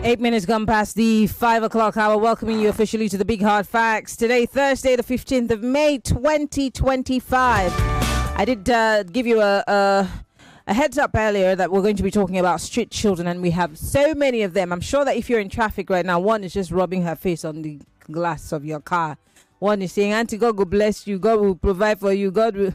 8 minutes gone past the 5 o'clock hour, welcoming you officially to the Big Hard Facts. Today, Thursday, the 15th of May, 2025. I did give you a heads up earlier that we're going to be talking about street children, and we have so many of them. I'm sure that if you're in traffic right now, one is just rubbing her face on the glass of your car. One is saying, Auntie, God will bless you. God will provide for you. God will...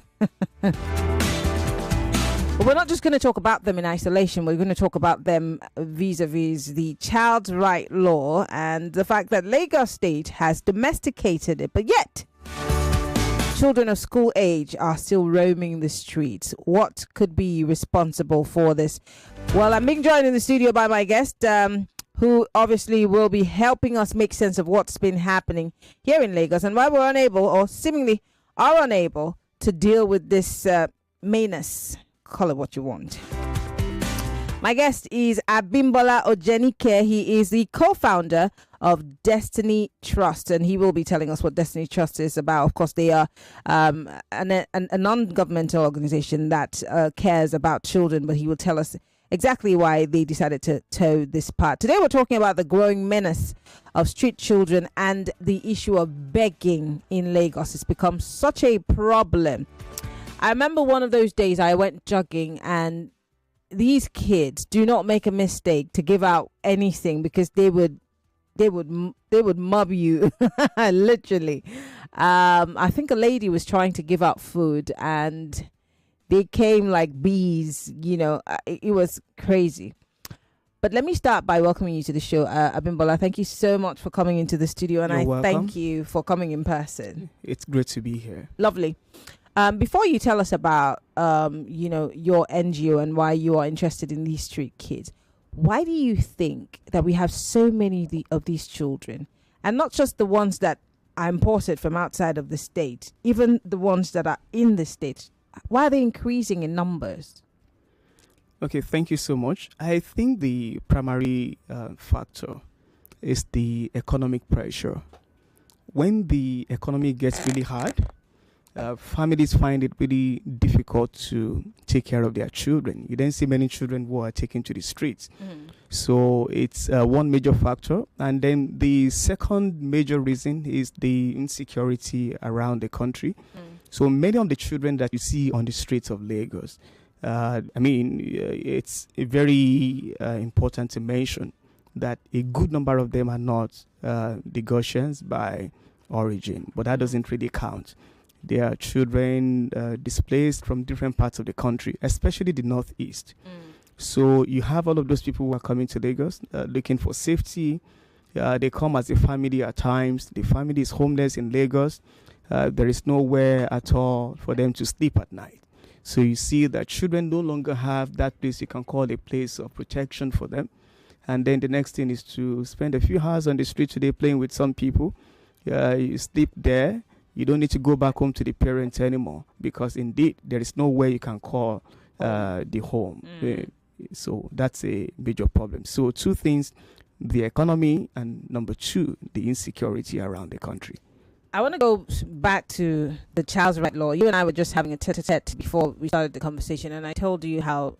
But we're not just going to talk about them in isolation. We're going to talk about them vis-a-vis the child's right law and the fact that Lagos State has domesticated it. But yet, children of school age are still roaming the streets. What could be responsible for this? Well, I'm being joined in the studio by my guest, who obviously will be helping us make sense of what's been happening here in Lagos and why we're unable, or seemingly are unable, to deal with this menace. Call it what you want. My guest is Abimbola Ojenike. He is the co-founder of Destiny Trust, and he will be telling us what Destiny Trust is about. Of course, they are a non-governmental organization that cares about children, but he will tell us exactly why they decided to toe this part. Today, we're talking about the growing menace of street children and the issue of begging in Lagos. It's become such a problem. I remember one of those days I went jogging, and these kids do not make a mistake to give out anything, because they would mob you literally. I think a lady was trying to give out food, and they came like bees. It was crazy. But let me start by welcoming you to the show, Abimbola. Thank you so much for coming into the studio, and You're welcome. Thank you for coming in person. It's great to be here. Lovely. Before you tell us about, your NGO and why you are interested in these street kids, why do you think that we have so many of these children, and not just the ones that are imported from outside of the state, even the ones that are in the state? Why are they increasing in numbers? Okay, thank you so much. I think the primary factor is the economic pressure. When the economy gets really hard, families find it really difficult to take care of their children. You then see many children who are taken to the streets. So it's one major factor. And then the second major reason is the insecurity around the country. So many of the children that you see on the streets of Lagos, it's very important to mention that a good number of them are not Lagosians by origin, but that doesn't really count. There are children displaced from different parts of the country, especially the northeast. So you have all of those people who are coming to Lagos looking for safety. They come as a family at times. The family is homeless in Lagos. There is nowhere at all for them to sleep at night. So you see that children no longer have that place you can call a place of protection for them. And then the next thing is to spend a few hours on the street today playing with some people. You sleep there. You don't need to go back home to the parents anymore, because indeed there is no way you can call the home. So that's a major problem. So two things: the economy, and number two, the insecurity around the country. I want to go back to the child's right law. You and I were just having a tete-a-tete before we started the conversation, and I told you how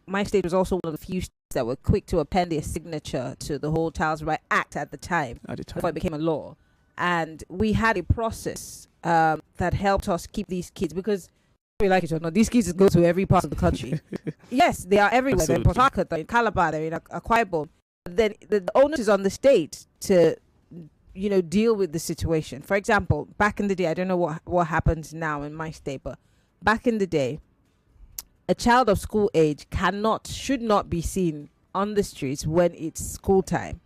my state was also one of the few states that were quick to append their signature to the whole Child's Right Act at the time, before it became a law. And we had a process that helped us keep these kids, because we like it or not, these kids go to every part of the country. Yes, they are everywhere. Absolutely. They're in Port Harcourt, they're in Calabar, they're in Akwa Ibom. Then the onus is on the state to, deal with the situation. For example, back in the day, I don't know what happens now in my state, but back in the day, a child of school age should not be seen on the streets when it's school time.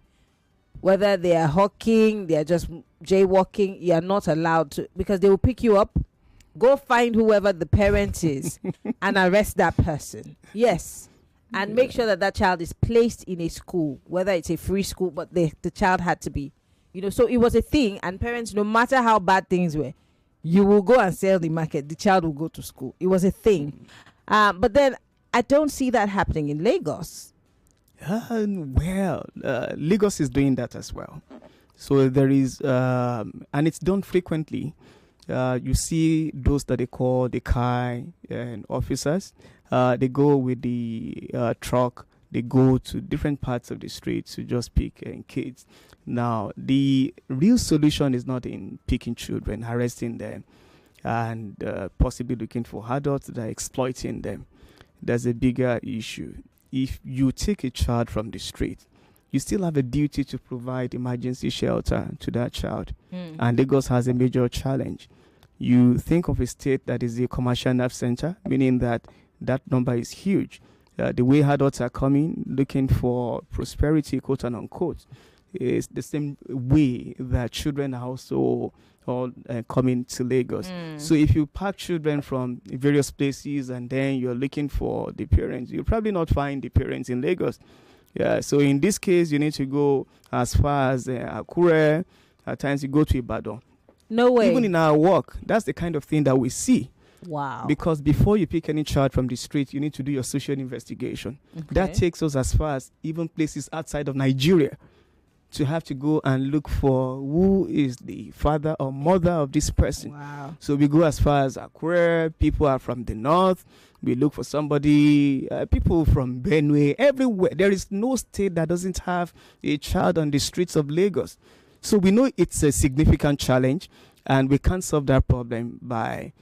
Whether they are hawking, they are just jaywalking, you are not allowed to, because they will pick you up, go find whoever the parent is, and arrest that person. Yes. And make sure that child is placed in a school, whether it's a free school, but the child had to be, so it was a thing. And parents, no matter how bad things were, you will go and sell the market, the child will go to school. It was a thing. But then I don't see that happening in Lagos. Lagos is doing that as well. So there is, and it's done frequently. You see those that they call the Kai and officers. They go with the truck they go to different parts of the street to just pick kids. Now, the real solution is not in picking children, arresting them, and possibly looking for adults that are exploiting them. There's a bigger issue. If you take a child from the street, you still have a duty to provide emergency shelter to that child. And Lagos has a major challenge. You think of a state that is a commercial nerve center, meaning that number is huge. The way adults are coming, looking for prosperity, quote and unquote, is the same way that children are also all coming to Lagos. So if you pack children from various places and then you're looking for the parents, you'll probably not find the parents in Lagos. Yeah, so in this case, you need to go as far as Akure. At times you go to Ibadan. No way. Even in our work, that's the kind of thing that we see. Wow. Because before you pick any child from the street, you need to do your social investigation. Okay. That takes us as far as even places outside of Nigeria to have to go and look for who is the father or mother of this person. Wow. So we go as far as Akure. People are from the north. We look for somebody, people from Benue, everywhere. There is no state that doesn't have a child on the streets of Lagos. So we know it's a significant challenge, and we can't solve that problem by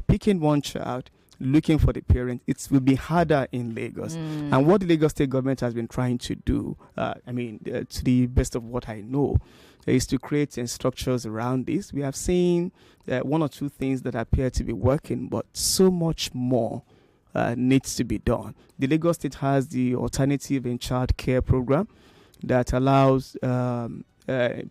picking one child, looking for the parent. It will be harder in Lagos. And what the Lagos state government has been trying to do, to the best of what I know, is to create structures around this. We have seen one or two things that appear to be working, but so much more needs to be done. The Lagos state has the alternative in child care program that allows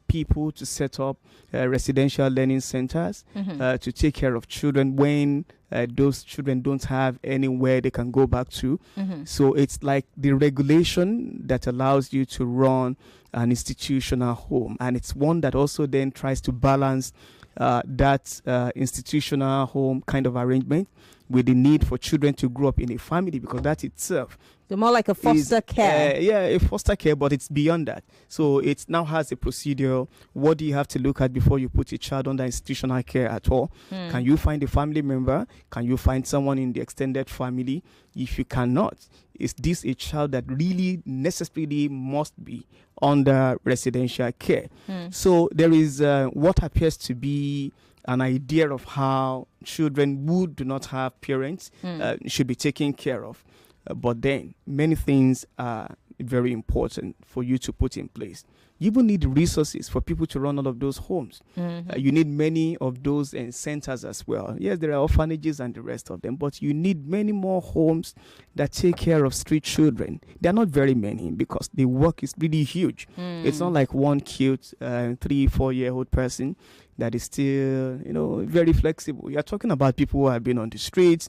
people to set up residential learning centers to take care of children when those children don't have anywhere they can go back to. So it's like the regulation that allows you to run an institutional home, and it's one that also then tries to balance that institutional home kind of arrangement with the need for children to grow up in a family, because that itself they're more like a foster care. A foster care, but it's beyond that. So it now has a procedure. What do you have to look at before you put a child under institutional care at all? Can you find a family member? Can you find someone in the extended family? If you cannot, is this a child that really necessarily must be under residential care? So there is what appears to be an idea of how children who do not have parents should be taken care of. But then many things are very important for you to put in place. You will need resources for people to run all of those homes. You need many of those centers as well. Yes, there are orphanages and the rest of them, but you need many more homes that take care of street children. There are not very many because the work is really huge. It's not like one cute 3-4-year-old person that is still, very flexible. You're talking about people who have been on the streets.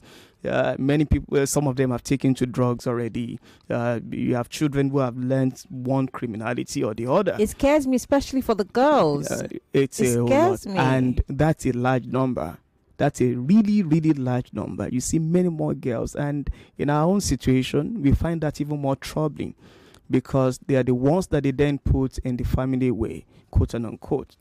Many people, some of them have taken to drugs already. You have children who have learned one criminality or the other. It scares me, especially for the girls. It scares me. And that's a large number. That's a really, really large number. You see many more girls. And in our own situation, we find that even more troubling because they are the ones that they then put in the family way, quote and unquote.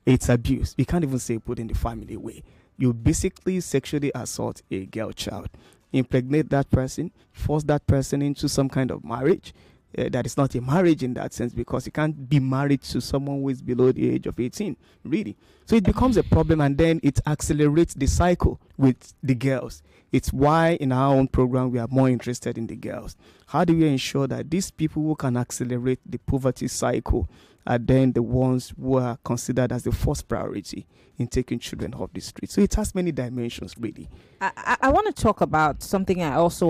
It's abuse. You can't even say put in the family way. You basically sexually assault a girl child, impregnate that person, force that person into some kind of marriage. That is not a marriage in that sense, because you can't be married to someone who is below the age of 18, really. So it becomes a problem, and then it accelerates the cycle with the girls. It's why in our own program we are more interested in the girls. How do we ensure that these people who can accelerate the poverty cycle are then the ones who are considered as the first priority in taking children off the street? So it has many dimensions, really. I want to talk about something I also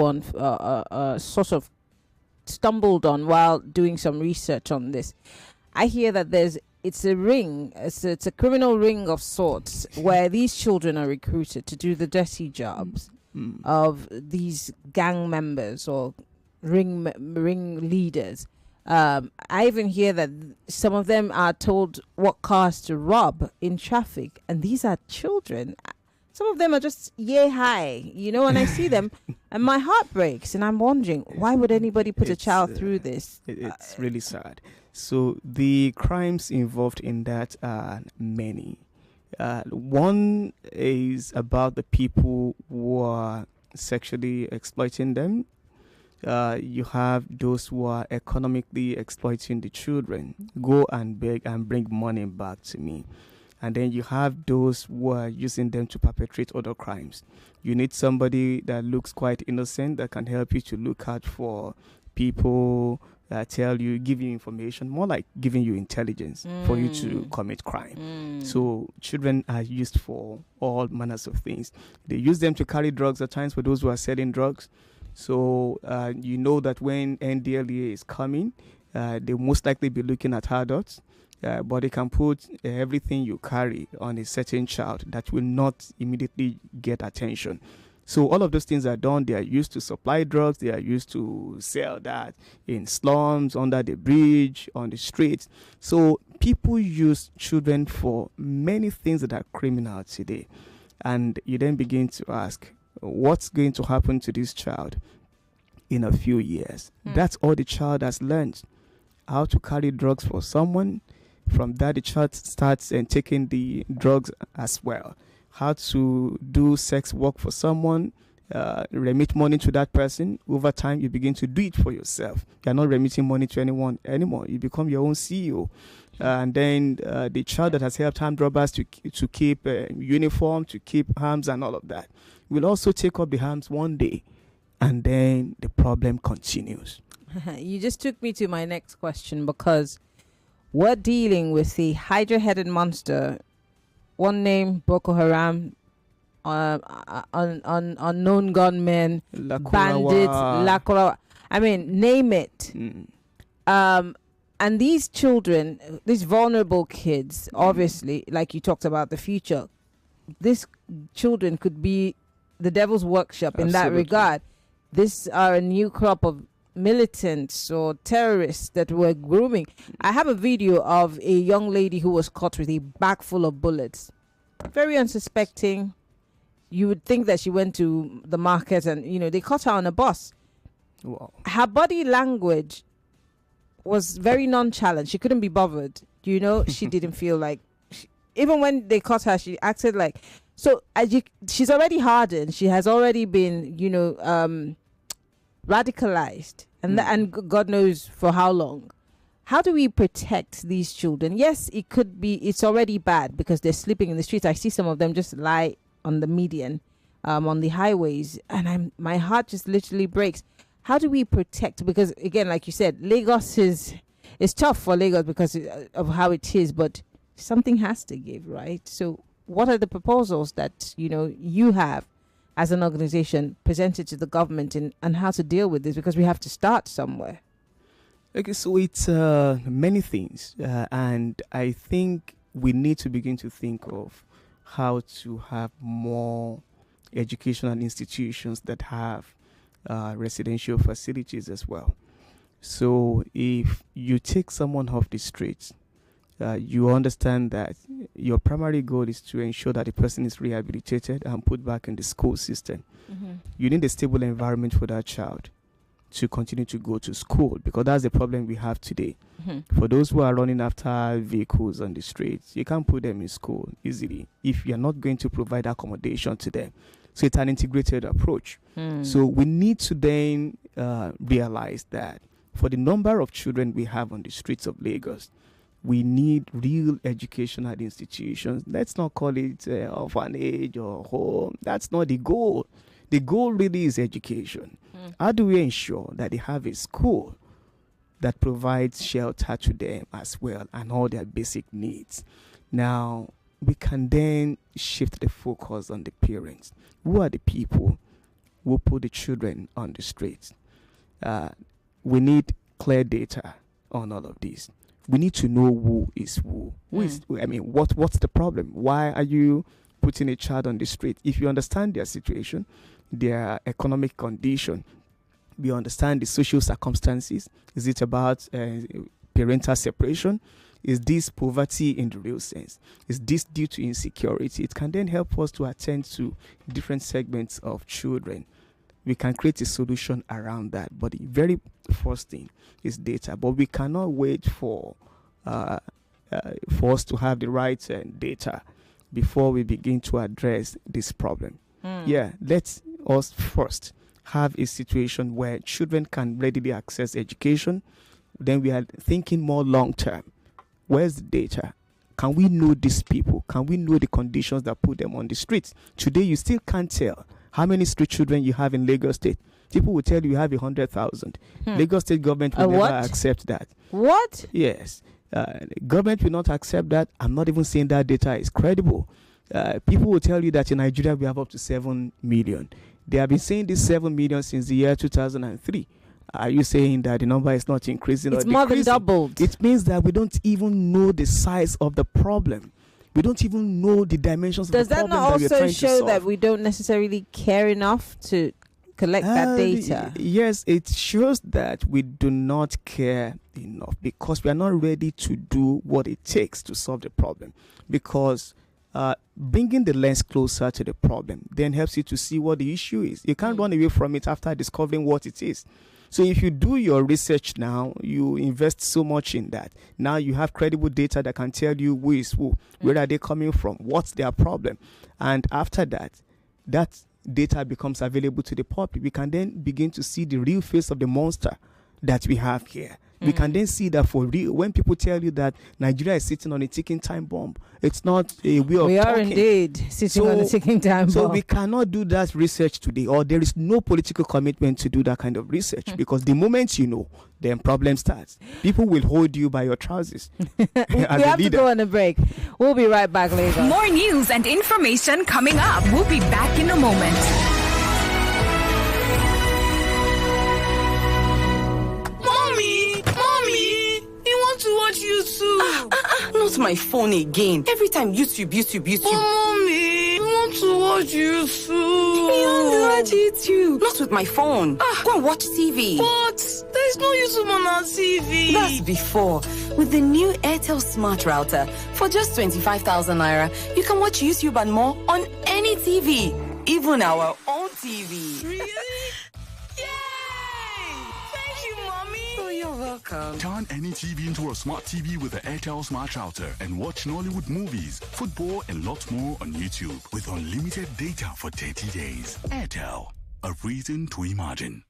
sort of stumbled on while doing some research on this. I hear that it's a ring, it's a criminal ring of sorts where these children are recruited to do the dirty jobs of these gang members or ring leaders. I even hear that some of them are told what cars to rob in traffic, and these are children. Some of them are just yay high, and I see them and my heart breaks, and I'm wondering, why would anybody put a child through this? It's really sad. So the crimes involved in that are many. One is about the people who are sexually exploiting them. You have those who are economically exploiting the children. Go and beg and bring money back to me. And then you have those who are using them to perpetrate other crimes. You need somebody that looks quite innocent that can help you to look out for people that tell you, give you information, more like giving you intelligence for you to commit crime. So children are used for all manners of things. They use them to carry drugs at times for those who are selling drugs. So you know that when NDLEA is coming, they'll most likely be looking at adults. But they can put everything you carry on a certain child that will not immediately get attention. So all of those things are done. They are used to supply drugs. They are used to sell that in slums, under the bridge, on the streets. So people use children for many things that are criminal today. And you then begin to ask, what's going to happen to this child in a few years? That's all the child has learned. How to carry drugs for someone. From that, the child starts taking the drugs as well. How to do sex work for someone, remit money to that person. Over time, you begin to do it for yourself. You're not remitting money to anyone anymore. You become your own CEO. And then the child that has helped armed robbers to keep uniform, to keep arms and all of that, will also take up the arms one day. And then the problem continues. You just took me to my next question, because we're dealing with the hydra-headed monster, one name Boko Haram, unknown gunmen, bandits, Lakurawa. I mean, name it. And these children, these vulnerable kids, obviously, like you talked about the future, these children could be the devil's workshop in that regard. These are a new crop of militants or terrorists that were grooming. I have a video of a young lady who was caught with a bag full of bullets. Very unsuspecting. You would think that she went to the market and, they caught her on a bus. Wow. Her body language was very nonchalant. She couldn't be bothered. She didn't feel like... even when they caught her, she acted like... So she's already hardened. She has already been, radicalized, and God knows for how long. How do we protect these children? Yes, it's already bad because they're sleeping in the streets. I see some of them just lie on the median, on the highways, and my heart just literally breaks. How do we protect? Because again, like you said, Lagos it's tough for Lagos because of how it is, but something has to give, right? So what are the proposals that you have as an organization presented to the government and how to deal with this, because we have to start somewhere? Okay, so it's many things, and I think we need to begin to think of how to have more educational institutions that have residential facilities as well. So if you take someone off the streets, you understand that your primary goal is to ensure that the person is rehabilitated and put back in the school system. You need a stable environment for that child to continue to go to school, because that's the problem we have today. For those who are running after vehicles on the streets, you can't put them in school easily if you're not going to provide accommodation to them. So it's an integrated approach. So we need to then realize that for the number of children we have on the streets of Lagos, we need real educational institutions. Let's not call it orphanage or home. That's not the goal. The goal really is education. How do we ensure that they have a school that provides shelter to them as well and all their basic needs? Now, we can then shift the focus on the parents. Who are the people who put the children on the streets? We need clear data on all of this. We need to know who is who. What's the problem? Why are you putting a child on the street? If you understand their situation, their economic condition, we understand the social circumstances. Is it about parental separation? Is this poverty in the real sense? Is this due to insecurity? It can then help us to attend to different segments of children. We can create a solution around that. But the very first thing is data. But we cannot wait for us to have the right data before we begin to address this problem. Let us first have a situation where children can readily access education, then we are thinking more long term. Where's the data? Can we know these people? Can we know the conditions that put them on the streets? Today, you still can't tell how many street children you have in Lagos State. People will tell you have 100,000. Lagos State government will never accept that. What? Yes. Government will not accept that. I'm not even saying that data is credible. People will tell you that in Nigeria we have up to 7 million. They have been saying this 7 million since the year 2003. Are you saying that the number is not increasing or It's decreasing? more than doubled. It means that we don't even know the size of the problem. We don't even know the dimensions of the problem. Does that not also show solve. that we don't necessarily care enough to collect that data? Yes, it shows that we do not care enough because we are not ready to do what it takes to solve the problem. Because bringing the lens closer to the problem then helps you to see what the issue is. You can't run away from it after discovering what it is. So if you do your research now, you invest so much in that. Now you have credible data that can tell you who is who, where are they coming from, what's their problem. And after that, that data becomes available to the public. We can then begin to see the real face of the monster that we have here. We can then see that for real. When people tell you that Nigeria is sitting on a ticking time bomb, it's not a way of talking. We are indeed sitting on a ticking time bomb. So we cannot do that research today, or there is no political commitment to do that kind of research, because the moment you know, then problem starts. People will hold you by your trousers. We have to go on a break. We'll be right back later. More news and information coming up. We'll be back in a moment. To watch YouTube. Not my phone again. Every time YouTube. Oh, mommy, I want to watch YouTube. You want to watch YouTube? Not with my phone. Go and watch TV. But there's no YouTube on our TV. That's before. With the new Airtel Smart Router, for just 25,000 naira, you can watch YouTube and more on any TV, even our own TV. Really? You're welcome. Turn any TV into a smart TV with the Airtel Smart Router and watch Nollywood movies, football, and lots more on YouTube with unlimited data for 30 days. Airtel, a reason to imagine.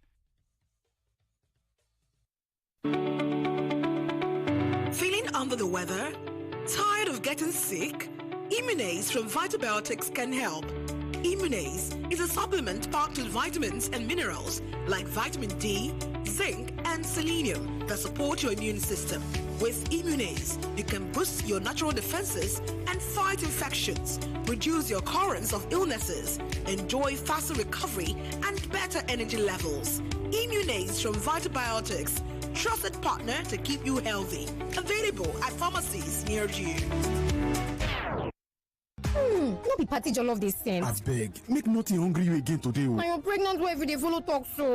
Feeling under the weather? Tired of getting sick? Menace from Vitabiotics can help. Menace is a supplement packed with vitamins and minerals like vitamin D, zinc, and selenium that support your immune system. With Menace, you can boost your natural defenses and fight infections, reduce your occurrence of illnesses, enjoy faster recovery, and better energy levels. Menace from Vitabiotics, trusted partner to keep you healthy. Available at pharmacies near you. No be party jollof this thing. I beg, make nothing hungry you again today. I am pregnant where every day follow talk so.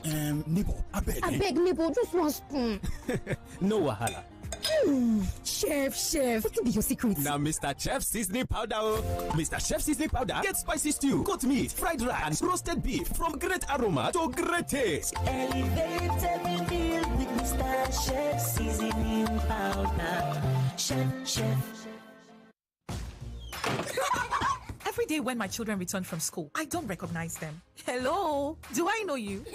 Neighbor, I beg, neighbor, just one spoon. No wahala. Chef, what can be your secret? Now, Mr. Chef Seasoning Powder. Mr. Chef Seasoning Powder. Get spicy stew, goat meat, fried rice, and roasted beef from great aroma to great taste. Elevate every meal with Mr. Chef Seasoning Powder. Chef. Every day when my children return from school, I don't recognize them. Hello, do I know you?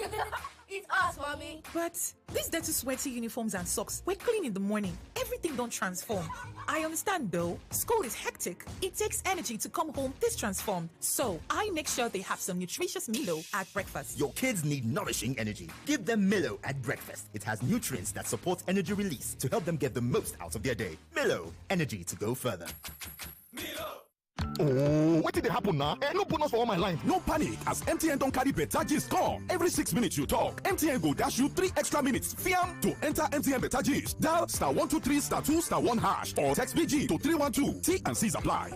It's us, mommy. But these dirty, sweaty uniforms and socks were clean in the morning. Everything don't transform. I understand though. School is hectic. It takes energy to come home this transformed. So I make sure they have some nutritious Milo at breakfast. Your kids need nourishing energy. Give them Milo at breakfast. It has nutrients that support energy release to help them get the most out of their day. Milo, energy to go further. Milo. Oh, what did happen now? No bonus for all my line. No panic, as MTN don't carry better gist come. Every 6 minutes you talk, MTN go dash you 3 extra minutes. Fiam to enter MTN better gist. Dial *123 *2 *1 hash or text BG to 312. T and C's apply.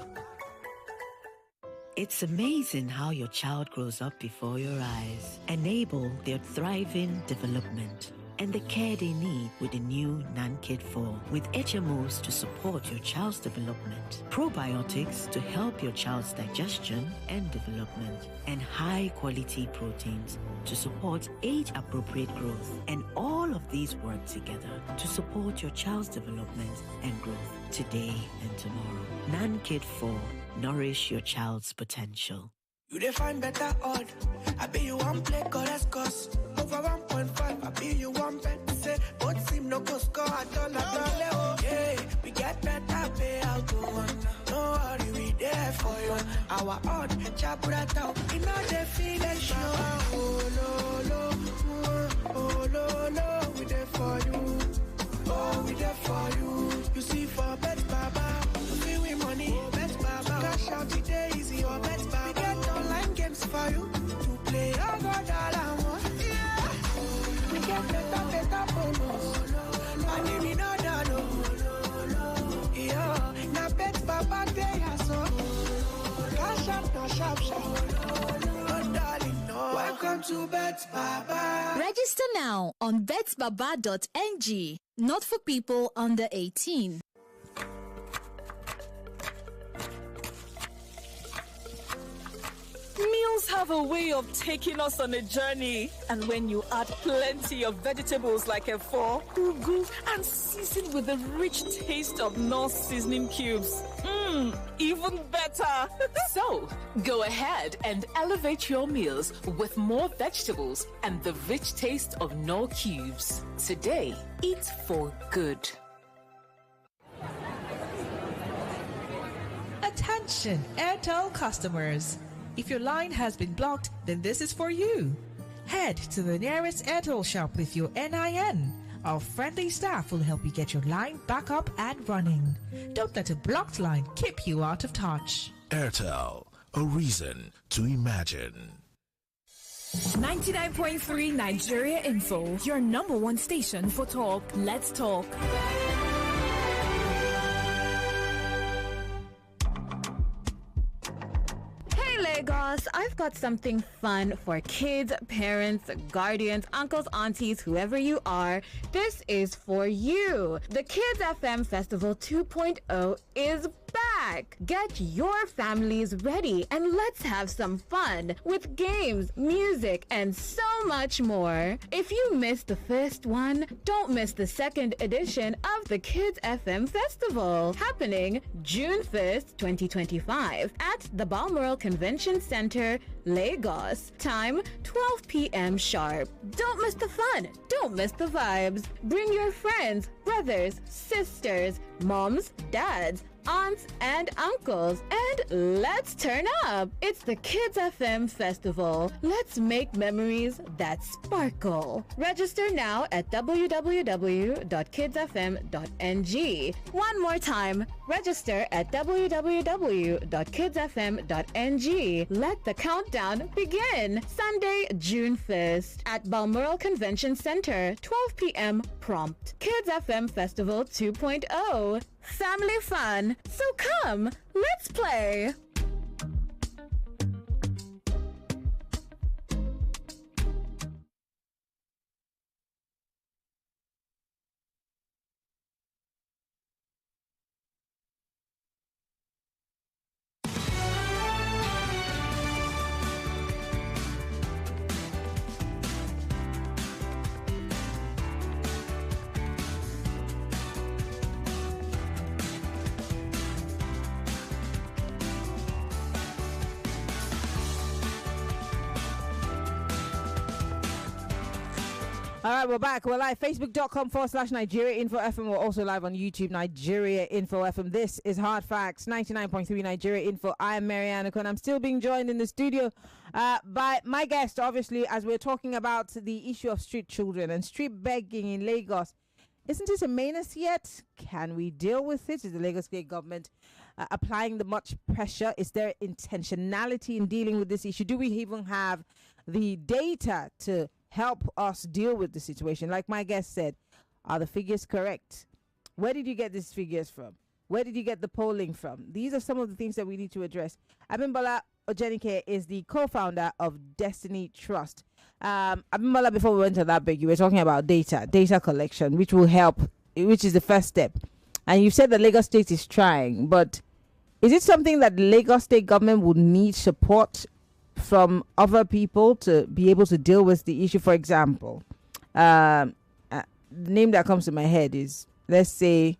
It's amazing how your child grows up before your eyes. Enable their thriving development and the care they need with the new NanKid 4, with HMOs to support your child's development, probiotics to help your child's digestion and development, and high-quality proteins to support age-appropriate growth. And all of these work together to support your child's development and growth today and tomorrow. NanKid 4, nourish your child's potential. You define better odd. I bet you odd, chaburata, in all the feeling show. Oh, no, we there for you. Oh, we there for you. You see, for Bet Baba, we win money. Bet Baba, cash out today easy. For Bet Baba, we get online games for you to play. Oh, God, yeah. We get better bonus. Money we know that, no. Yeah, now Bet Baba, they are so. Cash out, no sharp. Oh, darling, no. Welcome to Bet Baba. Register now on betbaba.ng. Not for people under 18. Meals have a way of taking us on a journey. And when you add plenty of vegetables like efo, ugu, and season with the rich taste of North seasoning cubes, even better. So, go ahead and elevate your meals with more vegetables and the rich taste of Knorr cubes. Today, eat for good. Attention, Airtel customers. If your line has been blocked, then this is for you. Head to the nearest Airtel shop with your NIN. Our friendly staff will help you get your line back up and running. Don't let a blocked line keep you out of touch. Airtel, a reason to imagine. 99.3 Nigeria Info, your number one station for talk. Let's talk. Lagos, I've got something fun for kids, parents, guardians, uncles, aunties, whoever you are. This is for you. The Kids FM Festival 2.0 is back. Get your families ready and let's have some fun with games, music, and so much more. If you missed the first one, don't miss the second edition of the Kids FM Festival, happening June 1st, 2025 at the Balmoral Convention Center, Lagos. Time 12 p.m. sharp. Don't miss the fun. Don't miss the vibes. Bring your friends, brothers, sisters, moms, dads, aunts and uncles, and let's turn up. It's the Kids FM Festival. Let's make memories that sparkle. Register now at www.kidsfm.ng. One more time, register at www.kidsfm.ng. Let the countdown begin. Sunday, June 1st at Balmoral Convention Center, 12 p.m. prompt. Kids FM Festival 2.0. Family fun. So come, let's play. All right, we're back. We're live. Facebook.com/Nigeria Info FM. We're also live on YouTube, Nigeria Info FM. This is Hard Facts, 99.3 Nigeria Info. I am Maryann Okon. I'm still being joined in the studio by my guest, obviously, as we're talking about the issue of street children and street begging in Lagos. Isn't it a menace yet? Can we deal with it? Is the Lagos State government applying the much pressure? Is there intentionality in dealing with this issue? Do we even have the data to help us deal with the situation? Like my guest said, are the figures correct? Where did you get these figures from? Where did you get the polling from? These are some of the things that we need to address. Abimbola Ojenike is the co-founder of Destiny Trust. Abimbola, before we went to that break, you were talking about data collection, which will help, which is the first step. And you said the Lagos State is trying, but is it something that the Lagos State government would need support from other people to be able to deal with the issue? For example, the name that comes to my head is, let's say,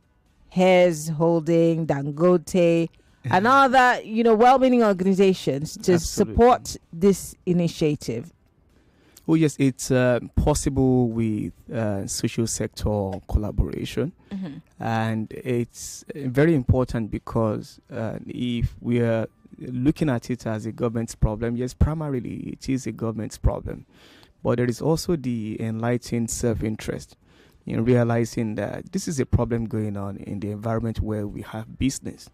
Hairs Holding, Dangote, and other, well-meaning organizations to support this initiative. Oh, yes, it's possible with social sector collaboration. Mm-hmm. And it's very important because if we are looking at it as a government's problem, yes, primarily it is a government's problem. But there is also the enlightened self-interest in realizing that this is a problem going on in the environment where we have business,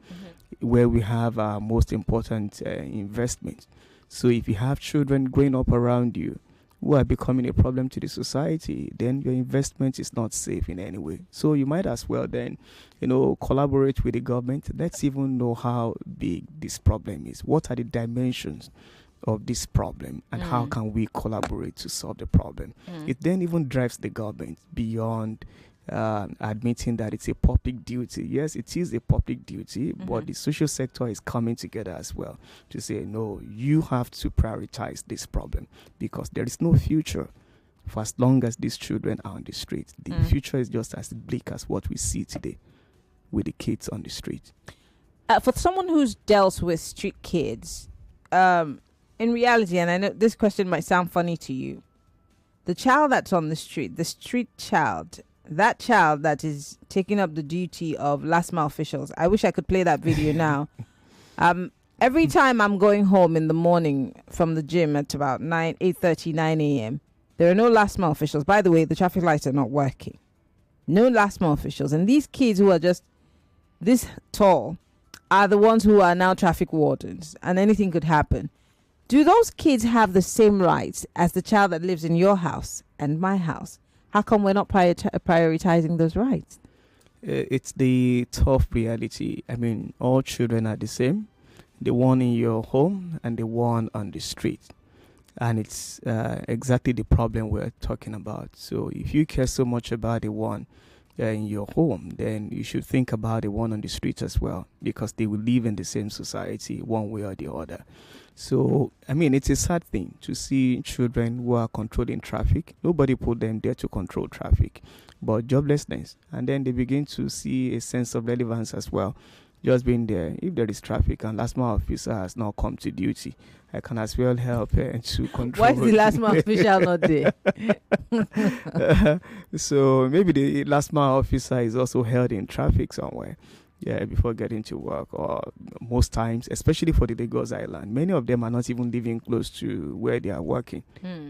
where we have our most important investment. So if you have children growing up around you who are becoming a problem to the society, then your investment is not safe in any way. So you might as well then, collaborate with the government. Let's even know how big this problem is. What are the dimensions of this problem, and how can we collaborate to solve the problem? It then even drives the government beyond admitting that it's a public duty. Yes, it is a public duty, but the social sector is coming together as well to say, no, you have to prioritize this problem, because there is no future for as long as these children are on the street. The future is just as bleak as what we see today with the kids on the street. For someone who's dealt with street kids, in reality, and I know this question might sound funny to you, the child that's on the street child, that child that is taking up the duty of last mile officials. I wish I could play that video now. Every time I'm going home in the morning from the gym at about 8:30, 9 a.m., there are no last mile officials. By the way, the traffic lights are not working. No last mile officials. And these kids who are just this tall are the ones who are now traffic wardens, and anything could happen. Do those kids have the same rights as the child that lives in your house and my house? How come we're not prioritizing those rights? It's the tough reality. I mean, all children are the same. The one in your home and the one on the street. And it's exactly the problem we're talking about. So if you care so much about the one in your home, then you should think about the one on the street as well, because they will live in the same society one way or the other. So, I mean, it's a sad thing to see children who are controlling traffic. Nobody put them there to control traffic, but joblessness. And then they begin to see a sense of relevance as well. Just being there, if there is traffic and last mile officer has not come to duty, I can as well help to control. Why is the last mile official not there? So maybe the last mile officer is also held in traffic somewhere. Yeah, before getting to work, or most times, especially for the Lagos Island, many of them are not even living close to where they are working.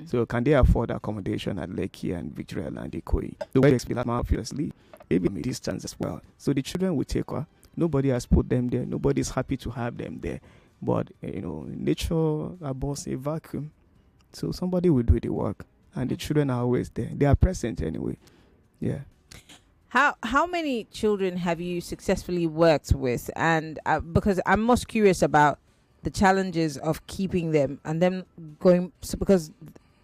So can they afford accommodation at Lekki and Victoria and Ikoyi? The way they obviously, maybe distance as well. So the children will take her. Nobody has put them there. Nobody is happy to have them there. But nature abhors a vacuum. So somebody will do the work, and the children are always there. They are present anyway. Yeah. How many children have you successfully worked with? And because I'm most curious about the challenges of keeping them and them going, because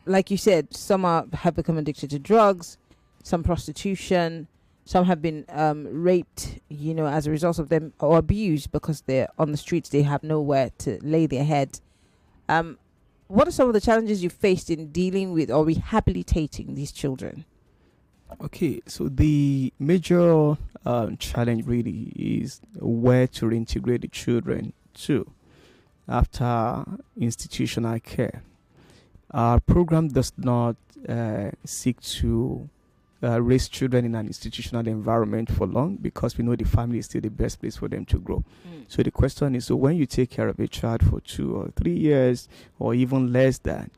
like you said, some have become addicted to drugs, some prostitution, some have been raped, as a result of them, or abused because they're on the streets. They have nowhere to lay their head. What are some of the challenges you faced in dealing with or rehabilitating these children? Okay, so the major challenge really is where to reintegrate the children to after institutional care. Our program does not seek to raise children in an institutional environment for long, because we know the family is still the best place for them to grow. So the question is, so when you take care of a child for 2 or 3 years or even less than,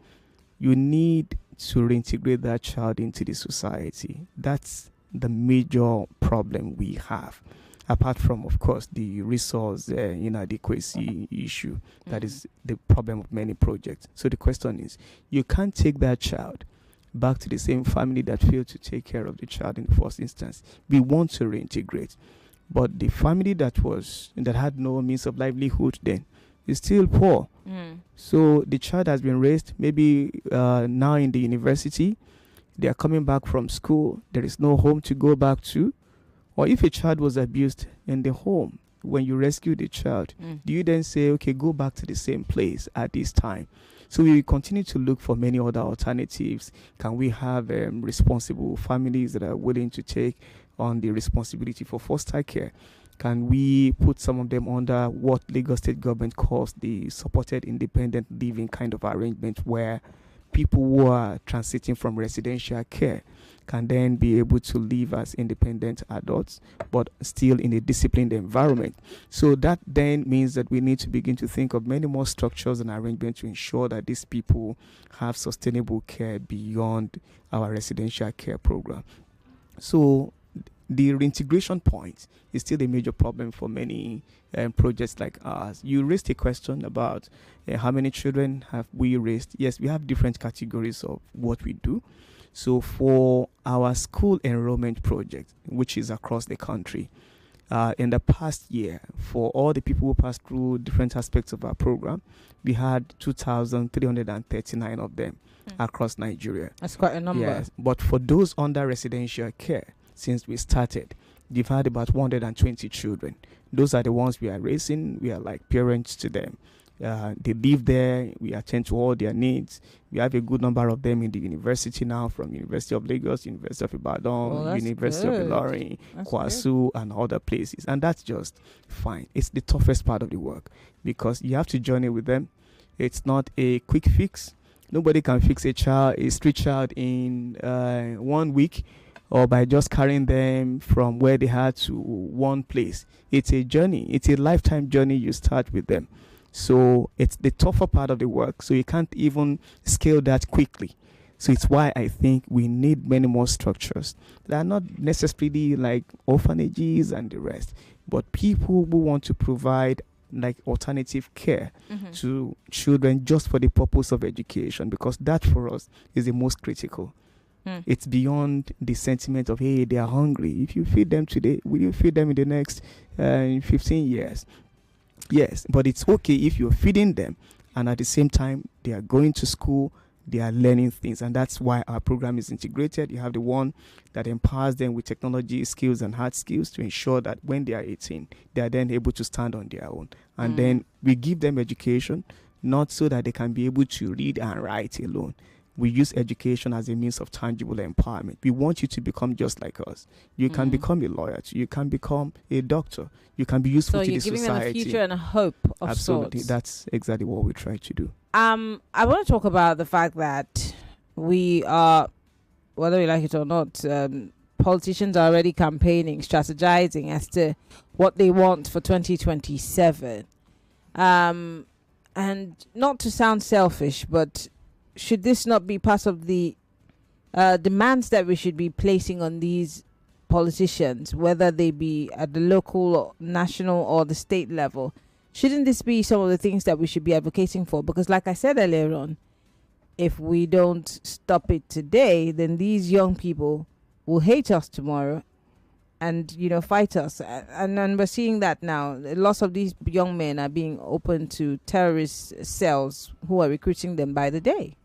you need to reintegrate that child into the society. That's the major problem we have, apart from, of course, the resource inadequacy issue. That is the problem of many projects. So the question is, you can't take that child back to the same family that failed to take care of the child in the first instance. We want to reintegrate, but the family that had no means of livelihood then is still poor. So the child has been raised, maybe now in the university, they are coming back from school, there is no home to go back to. Or if a child was abused in the home, when you rescue the child, do you then say, okay, go back to the same place at this time? So we will continue to look for many other alternatives. Can we have responsible families that are willing to take on the responsibility for foster care? Can we put some of them under what Lagos State government calls the supported independent living kind of arrangement, where people who are transiting from residential care can then be able to live as independent adults, but still in a disciplined environment. So that then means that we need to begin to think of many more structures and arrangements to ensure that these people have sustainable care beyond our residential care program. So the reintegration point is still a major problem for many projects like ours. You raised a question about how many children have we raised. Yes, we have different categories of what we do. So for our school enrollment project, which is across the country, in the past year, for all the people who passed through different aspects of our program, we had 2,339 of them across Nigeria. That's quite a number. Yes, but for those under residential care, since we started, we've had about 120 children. Those are the ones we are raising. We are like parents to them. They live there. We attend to all their needs. We have a good number of them in the university now, from University of Lagos, University of Ibadan, University of Ilorin, Kwasu, and other places. And that's just fine. It's the toughest part of the work because you have to journey with them. It's not a quick fix. Nobody can fix a street child in 1 week, or by just carrying them from where they are to one place. It's a journey. It's a lifetime journey you start with them. So it's the tougher part of the work. So you can't even scale that quickly. So it's why I think we need many more structures that are not necessarily like orphanages and the rest, but people who want to provide like alternative care to children just for the purpose of education, because that for us is the most critical. It's beyond the sentiment of, hey, they are hungry. If you feed them today, will you feed them in the next 15 years? Yes, but it's okay if you're feeding them and at the same time they are going to school, they are learning things. And that's why our program is integrated. You have the one that empowers them with technology skills and hard skills to ensure that when they are 18, they are then able to stand on their own. And then we give them education, not so that they can be able to read and write alone. We use education as a means of tangible empowerment. We want you to become just like us. You can become a lawyer. You can become a doctor. You can be useful to the society. So you're giving them a future and a hope of Absolutely. sorts. That's exactly what we try to do. I want to talk about the fact that we are, whether we like it or not, politicians are already campaigning, strategizing as to what they want for 2027. And not to sound selfish, but should this not be part of the demands that we should be placing on these politicians, whether they be at the local, or national, or the state level? Shouldn't this be some of the things that we should be advocating for? Because like I said earlier on, if we don't stop it today, then these young people will hate us tomorrow and, fight us. And we're seeing that now. Lots of these young men are being open to terrorist cells who are recruiting them by the day.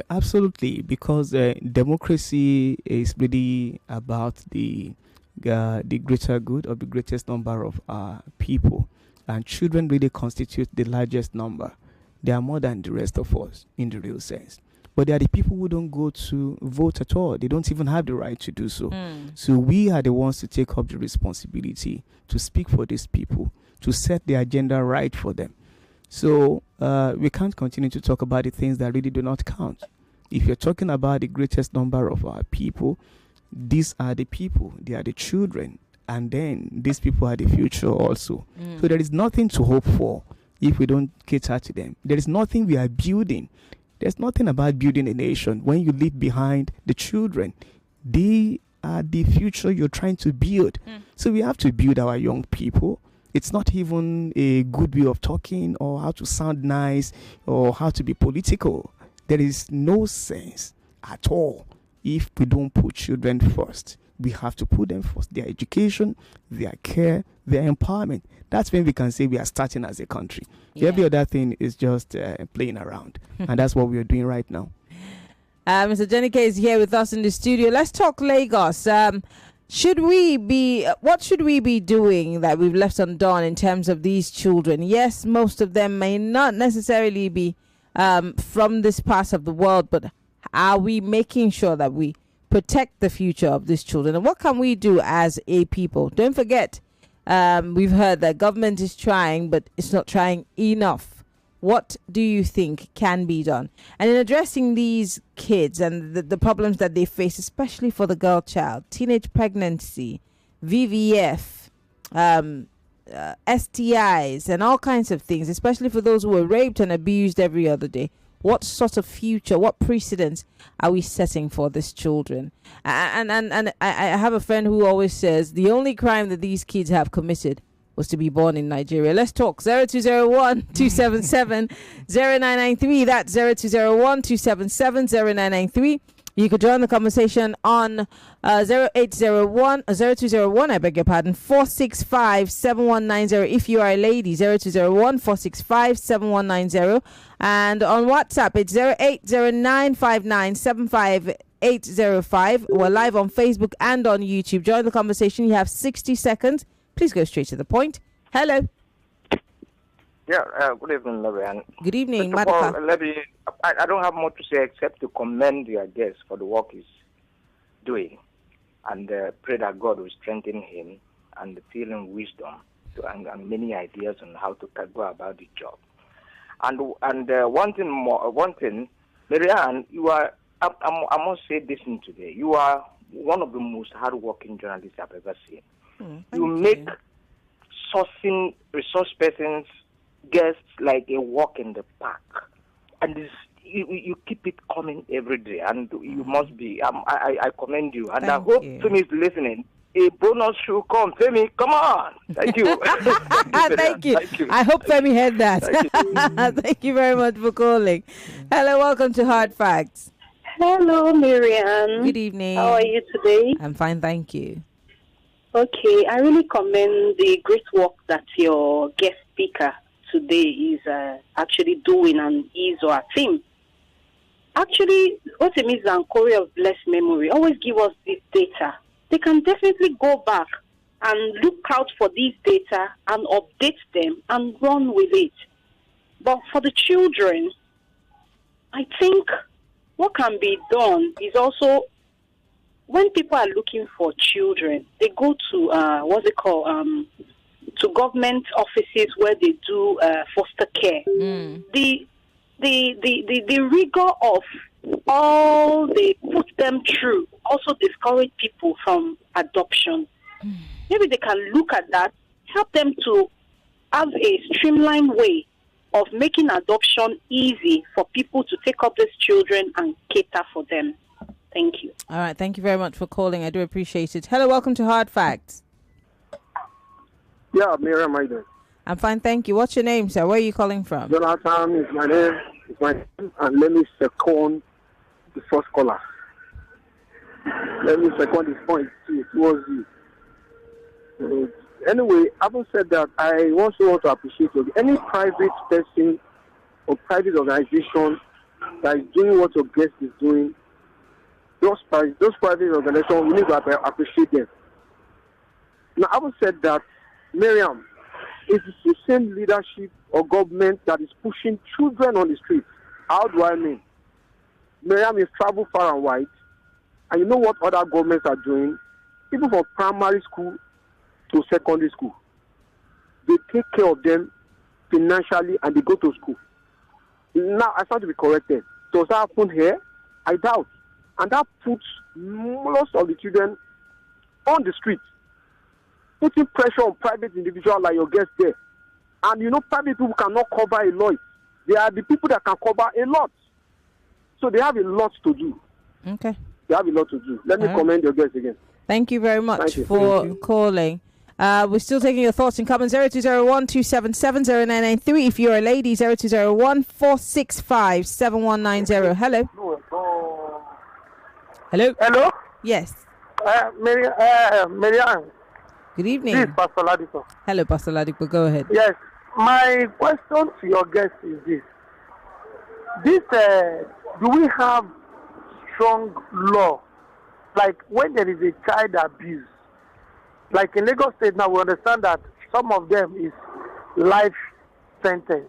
Absolutely, because democracy is really about the greater good of the greatest number of people, and children really constitute the largest number. They are more than the rest of us in the real sense, but they are the people who don't go to vote at all. They don't even have the right to do so. So we are the ones to take up the responsibility to speak for these people, to set the agenda right for them. So we can't continue to talk about the things that really do not count. If you're talking about the greatest number of our people, these are the people, they are the children, and then these people are the future also. So there is nothing to hope for if we don't cater to them. There is nothing we are building. There's nothing about building a nation when you leave behind the children. They are the future you're trying to build. So we have to build our young people. It's not even a good way of talking or how to sound nice or how to be political. There is no sense at all if we don't put children first. We have to put them first. Their education, their care, their empowerment. That's when we can say we are starting as a country. Yeah. Every other thing is just playing around. And that's what we are doing right now. Mr. Ojenike is here with us in the studio. Let's talk Lagos. What should we be doing that we've left undone in terms of these children? Yes, most of them may not necessarily be from this part of the world, but are we making sure that we protect the future of these children? And what can we do as a people? Don't forget, we've heard that government is trying, but it's not trying enough. What do you think can be done? And in addressing these kids and the problems that they face, especially for the girl child, teenage pregnancy, VVF, STIs, and all kinds of things, especially for those who are raped and abused every other day, what sort of future, what precedents are we setting for these children? And I have a friend who always says the only crime that these kids have committed was to be born in Nigeria. Let's talk. 0201-277-0993. That's 0201-277-0993. You could join the conversation on 0201, I beg your pardon, 465-7190 if you are a lady, 0201-465-7190. And on WhatsApp, it's 08095975-805. We're live on Facebook and on YouTube. Join the conversation. You have 60 seconds. Please go straight to the point. Hello. Yeah, good evening, Maryann. Good evening, First of all, Maduka. I don't have much to say except to commend your guest for the work he's doing, and pray that God will strengthen him and fill him wisdom and many ideas on how to go about the job. And one thing, Maryann, you are. I must say this thing today. You are one of the most hardworking journalists I've ever seen. You make sourcing resource persons, guests, like a walk in the park, and you keep it coming every day, and you must be. I commend you, and I hope Femi is listening. A bonus should come, Femi. Come on, thank you. Thank you. I hope Femi heard that. Thank you very much for calling. Hello, welcome to Hard Facts. Hello, Maryann. Good evening. How are you today? I'm fine, thank you. Okay, I really commend the great work that your guest speaker today is actually doing and is our team. Actually, Otemis and Korea of blessed memory always give us this data. They can definitely go back and look out for these data and update them and run with it. But for the children, I think what can be done is also, when people are looking for children, they go to to government offices where they do foster care. The rigor of all they put them through also discourage people from adoption. Maybe they can look at that, help them to have a streamlined way of making adoption easy for people to take up these children and cater for them. Thank you. All right, thank you very much for calling. I do appreciate it. Hello, welcome to Hard Facts. Yeah, Miriam, how are you doing? I'm fine, thank you. What's your name, sir? Where are you calling from? Jonathan is my name. And let me second the first caller. Let me second this point towards you. Anyway, having said that, I also want to appreciate you. Any private person or private organization that is doing what your guest is doing, those private organizations, we need to appreciate them. Now, having said that, Miriam, it's the same leadership or government that is pushing children on the streets. How do I mean? Miriam is travel far and wide, and you know what other governments are doing? Even from primary school to secondary school, they take care of them financially and they go to school. Now, I start to be corrected. Does that happen here? I doubt. And that puts most of the children on the street, putting pressure on private individuals like your guest there. And you know, private people cannot cover a lot. They are the people that can cover a lot. So they have a lot to do. Okay. They have a lot to do. Let me commend your guest again. Thank you very much for calling. We're still taking your thoughts and comments. 0201-277-0993. If you're a lady, 0201-465-7190. Hello. Hello. Hello. Yes. Maryann. Good evening. This is Pastor Ladipo. Hello, Pastor Ladipo. Go ahead. Yes. My question to your guest is this. Do we have strong law? Like when there is a child abuse, like in Lagos State now, we understand that some of them is life sentence.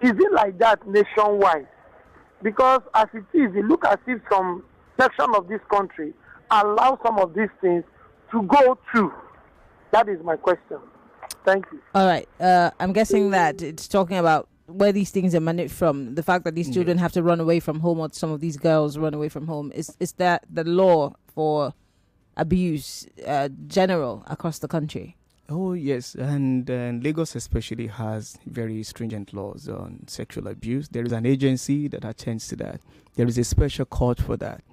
Is it like that nationwide? Because as it is, it looks as if some section of this country allow some of these things to go through. That is my question. Thank you. All right. I'm guessing that it's talking about where these things emanate from. The fact that these children have to run away from home, or some of these girls run away from home, is that the law for abuse general across the country? Oh, yes. And Lagos especially has very stringent laws on sexual abuse. There is an agency that attends to that. There is a special court for that.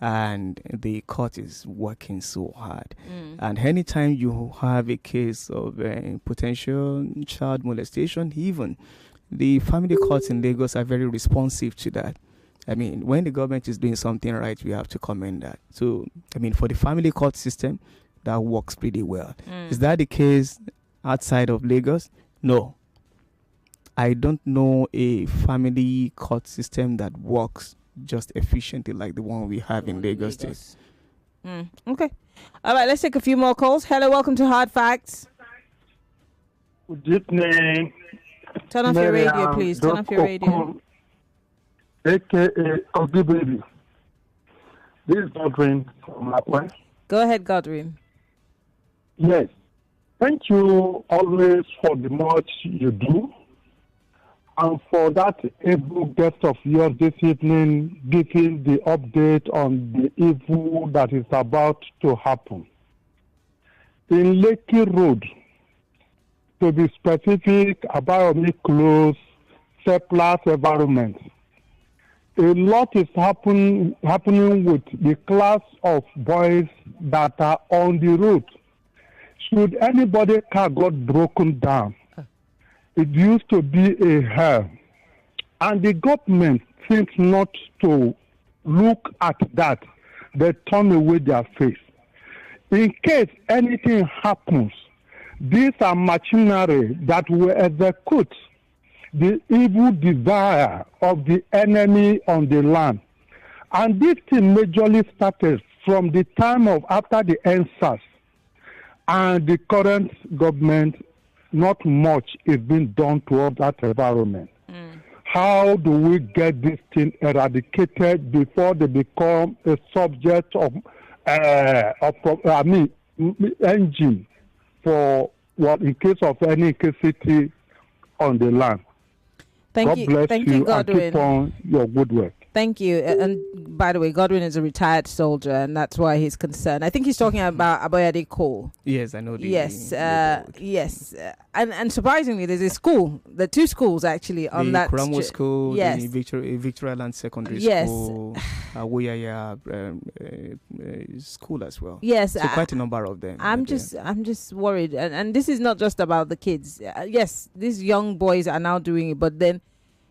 And the court is working so hard. And anytime you have a case of potential child molestation, even the family courts in Lagos are very responsive to that. I mean, when the government is doing something right, we have to commend that. So, I mean, for the family court system, that works pretty well. Is that the case outside of Lagos? No. I don't know a family court system that works just efficiently like the one we have in Lagos State. Okay. All right, let's take a few more calls. Hello, welcome to Hard Facts. Good evening. Turn off your radio, please. Turn off your radio. AKA Ugly Baby. This is Godwin from Akwa. Go ahead, Godwin. Yes. Thank you always for the much you do. And for that able guest of yours this evening, giving the update on the evil that is about to happen. In Lekki Road, to be specific, about me close, surplus environment. A lot is happening with the class of boys that are on the road. Should anybody car got broken down, it used to be a hell. And the government seems not to look at that. They turn away their face. In case anything happens, these are machinery that will execute the evil desire of the enemy on the land. And this thing majorly started from the time of after the NSAS. And the current government, not much is being done toward that environment. How do we get this thing eradicated before they become a subject of engine for what in case of any incapacity on the land? God bless you, Godwin. and keep on your good work. Thank you. And by the way, Godwin is a retired soldier, and that's why he's concerned. I think he's talking about Aboyade. Yes, I know. Yes. And surprisingly, there's a school. There are two schools actually on that. The Kuramo School, yes. the Victoria Land Secondary yes. School, Woyaya School as well. Yes, so quite a number of them. I'm just worried, and this is not just about the kids. Yes, these young boys are now doing it, but then,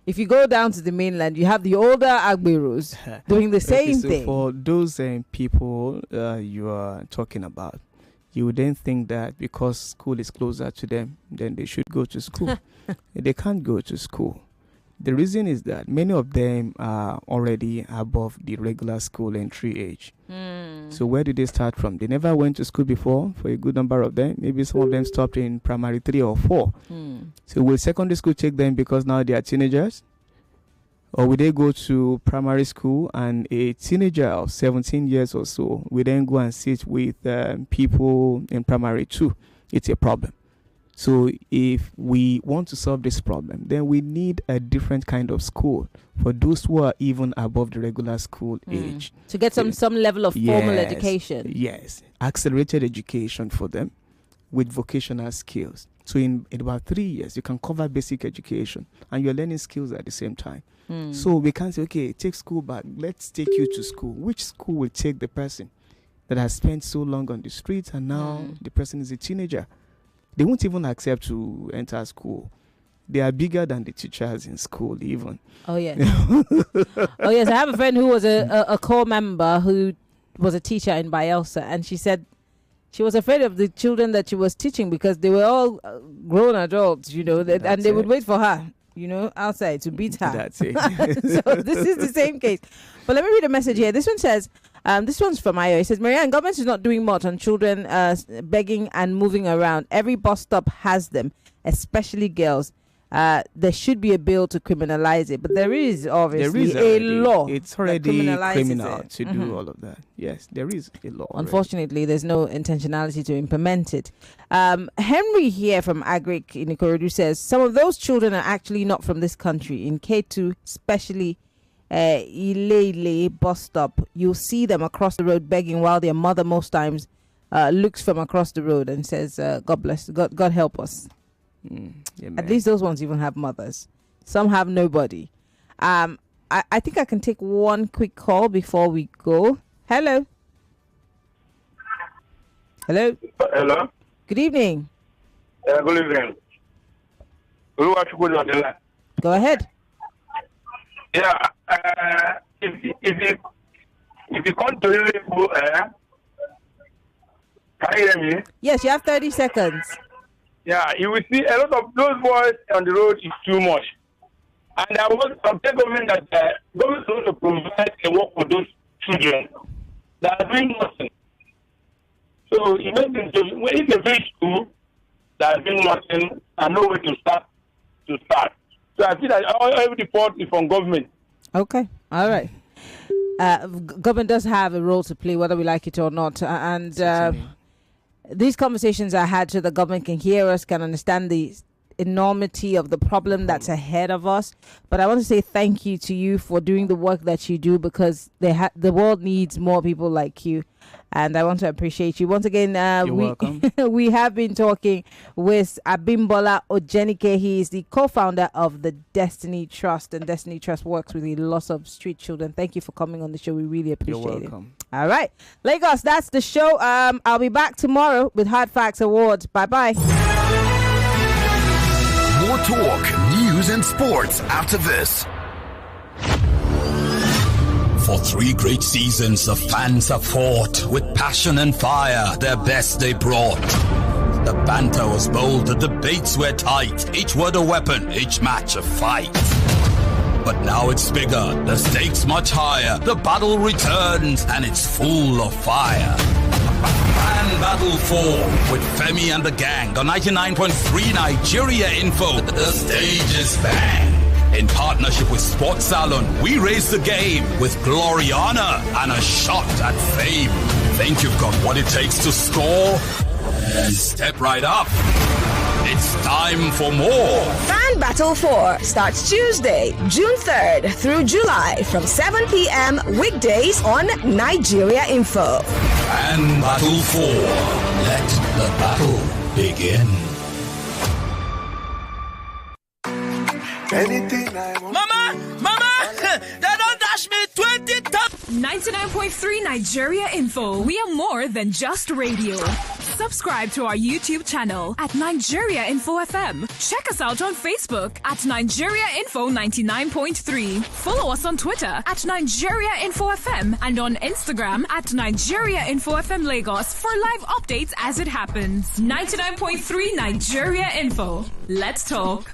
if you go down to the mainland, you have the older Agberos doing the same thing. For those people you are talking about, you would then think that because school is closer to them, then they should go to school. They can't go to school. The reason is that many of them are already above the regular school entry age. So where did they start from? They never went to school before for a good number of them. Maybe some of them stopped in primary 3 or 4. So will secondary school take them because now they are teenagers? Or will they go to primary school and a teenager of 17 years or so will then go and sit with people in primary 2? It's a problem. So if we want to solve this problem, then we need a different kind of school for those who are even above the regular school age. To get some level of formal education. Yes. Accelerated education for them with vocational skills. So in about 3 years, you can cover basic education and you're learning skills at the same time. So we can't say, okay, take school back. Let's take you to school. Which school will take the person that has spent so long on the streets and now the person is a teenager? They won't even accept to enter school. They are bigger than the teachers in school even. Oh, yes. Oh, yes. I have a friend who was a core member who was a teacher in Bielsa, and she said she was afraid of the children that she was teaching because they were all grown adults, and they would wait for her, outside to beat her. That's it. So this is the same case. But let me read a message here. This one says, this one's from Ayo. It says, Maryann, government is not doing much on children begging and moving around. Every bus stop has them, especially girls. there should be a bill to criminalize it, but there is obviously a law. It's already criminal to do all of that. Yes, there is a law. Unfortunately, there's no intentionality to implement it. Henry here from Agric in Ikorodu says some of those children are actually not from this country. In K2, especially Ilele bus stop, you'll see them across the road begging while their mother most times looks from across the road and says, God bless, God help us. At least those ones even have mothers. Some have nobody. I think I can take one quick call before we go. Hello. Hello. Hello. Good evening. Good evening. Go ahead. Yeah. If you come to Liverpool, can you hear me? Yes, you have 30 seconds. Yeah, you will see a lot of those boys on the road is too much. And I want to tell government that government is to provide a work for those children that are doing nothing. So imagine if they finish school, that are doing nothing and know where to start. So I feel that every report is from government. Okay, all right. Government does have a role to play, whether we like it or not. These conversations are had so the government can hear us, can understand the enormity of the problem that's ahead of us. But I want to say thank you to you for doing the work that you do, because the world needs more people like you. And I want to appreciate you. Once again, welcome. We have been talking with Abimbola Ojenike. He is the co-founder of the Destiny Trust, and Destiny Trust works with a lot of street children. Thank you for coming on the show. We really appreciate it. You're welcome. All right. Lagos, that's the show. I'll be back tomorrow with Hard Facts Awards. Bye-bye. More talk, news, and sports after this. For 3 great seasons, the fans have fought with passion and fire. Their best they brought. The banter was bold, the debates were tight. Each word a weapon, each match a fight. But now it's bigger, the stakes much higher. The battle returns and it's full of fire. Fan Battle 4 with Femi and the gang on 99.3 Nigeria Info. The stage is bang. In partnership with Sports Salon, we raise the game with glory, honor, and a shot at fame. Think you've got what it takes to score? Then step right up. It's time for more. Fan Battle 4 starts Tuesday, June 3rd through July from 7 p.m. weekdays on Nigeria Info. Fan Battle 4. Let the battle begin. Anything I want. Mama, they don't dash me 20 times. 99.3 Nigeria Info. We are more than just radio. Subscribe to our YouTube channel at Nigeria Info FM. Check us out on Facebook at Nigeria Info 99.3. Follow us on Twitter at Nigeria Info FM and on Instagram at Nigeria Info FM Lagos for live updates as it happens. 99.3 Nigeria Info. Let's talk.